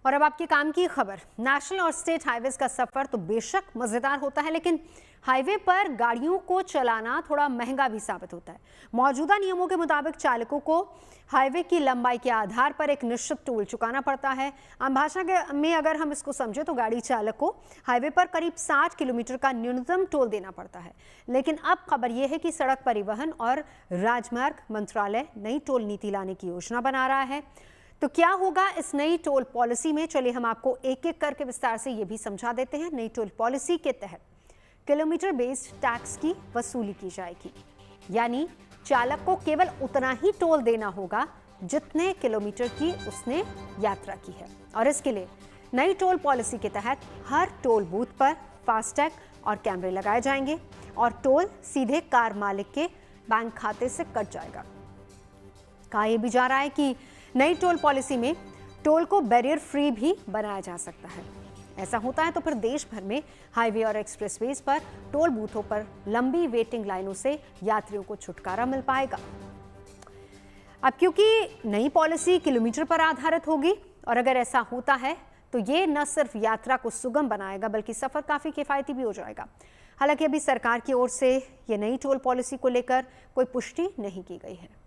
और अब आपके काम की खबर। नेशनल और स्टेट हाईवेज का सफर तो बेशक मजेदार होता है, लेकिन हाईवे पर गाड़ियों को चलाना थोड़ा महंगा भी साबित होता है। मौजूदा नियमों के मुताबिक चालकों को हाईवे की लंबाई के आधार पर एक निश्चित टोल चुकाना पड़ता है। आम भाषा में अगर हम इसको समझे तो गाड़ी चालक को हाईवे पर करीब 60 किलोमीटर का न्यूनतम टोल देना पड़ता है। लेकिन अब खबर यह है कि सड़क परिवहन और राजमार्ग मंत्रालय नई टोल नीति लाने की योजना बना रहा है। तो क्या होगा इस नई टोल पॉलिसी में, चलिए हम आपको एक एक करके विस्तार से ये भी समझा देते हैं। नई टोल पॉलिसी के तहत किलोमीटर बेस्ड टैक्स की वसूली की जाएगी, यानी चालक को केवल उतना ही टोल देना होगा जितने किलोमीटर की उसने यात्रा की है। और इसके लिए नई टोल पॉलिसी के तहत हर टोल बूथ पर फास्टैग और कैमरे लगाए जाएंगे और टोल सीधे कार मालिक के बैंक खाते से कट जाएगा। कहा यह भी जा रहा है कि नई टोल पॉलिसी में टोल को बैरियर फ्री भी बनाया जा सकता है। ऐसा होता है तो फिर देश भर में हाईवे और एक्सप्रेसवेज पर टोल बूथों पर लंबी वेटिंग लाइनों से यात्रियों को छुटकारा मिल पाएगा। अब क्योंकि नई पॉलिसी किलोमीटर पर आधारित होगी और अगर ऐसा होता है तो ये न सिर्फ यात्रा को सुगम बनाएगा बल्कि सफर काफी किफायती भी हो जाएगा। हालांकि अभी सरकार की ओर से ये नई टोल पॉलिसी को लेकर कोई पुष्टि नहीं की गई है।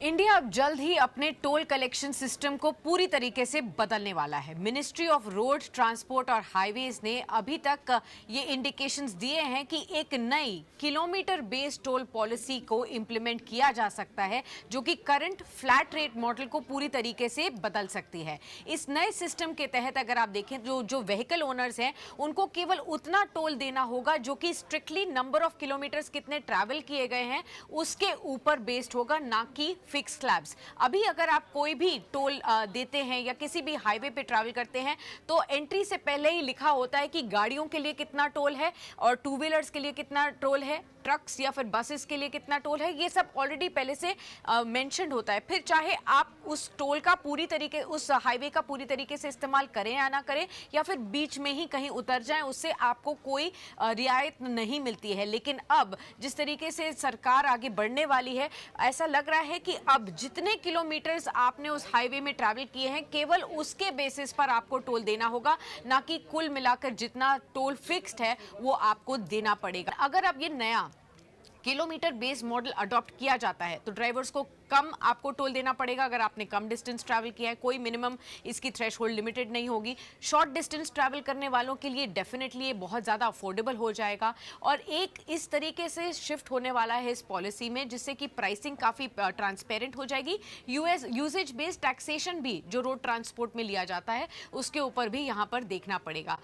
इंडिया अब जल्द ही अपने टोल कलेक्शन सिस्टम को पूरी तरीके से बदलने वाला है। मिनिस्ट्री ऑफ रोड ट्रांसपोर्ट और हाईवेज ने अभी तक ये इंडिकेशंस दिए हैं कि एक नई किलोमीटर बेस्ड टोल पॉलिसी को इंप्लीमेंट किया जा सकता है, जो कि करंट फ्लैट रेट मॉडल को पूरी तरीके से बदल सकती है। इस नए सिस्टम के तहत अगर आप देखें जो व्हीकल ओनर्स हैं उनको केवल उतना टोल देना होगा जो कि स्ट्रिक्टली नंबर ऑफ किलोमीटर्स कितने ट्रैवल किए गए हैं उसके ऊपर बेस्ड होगा, ना कि फिक्स स्लैब्स। अभी अगर आप कोई भी टोल देते हैं या किसी भी हाईवे पे ट्रैवल करते हैं तो एंट्री से पहले ही लिखा होता है कि गाड़ियों के लिए कितना टोल है और टू व्हीलर्स के लिए कितना टोल है, ट्रक्स या फिर बसेस के लिए कितना टोल है, ये सब ऑलरेडी पहले से मेंशन्ड होता है। फिर चाहे आप उस टोल का उस हाईवे का पूरी तरीके से इस्तेमाल करें या ना करें या फिर बीच में ही कहीं उतर जाएं, उससे आपको कोई रियायत नहीं मिलती है। लेकिन अब जिस तरीके से सरकार आगे बढ़ने वाली है, ऐसा लग रहा है कि अब जितने किलोमीटर्स आपने उस हाईवे में ट्रैवल किए हैं केवल उसके बेसिस पर आपको टोल देना होगा, ना कि कुल मिलाकर जितना टोल फिक्स्ड है वो आपको देना पड़ेगा। अगर अब ये नया किलोमीटर बेस्ड मॉडल अडॉप्ट किया जाता है तो ड्राइवर्स को कम आपको टोल देना पड़ेगा अगर आपने कम डिस्टेंस ट्रैवल किया है। कोई मिनिमम इसकी थ्रेशोल्ड लिमिटेड नहीं होगी। शॉर्ट डिस्टेंस ट्रैवल करने वालों के लिए डेफिनेटली ये बहुत ज़्यादा अफोर्डेबल हो जाएगा और एक इस तरीके से शिफ्ट होने वाला है इस पॉलिसी में जिससे कि प्राइसिंग काफ़ी ट्रांसपेरेंट हो जाएगी। यूजेज बेस्ड टैक्सेशन भी जो रोड ट्रांसपोर्ट में लिया जाता है उसके ऊपर भी यहाँ पर देखना पड़ेगा।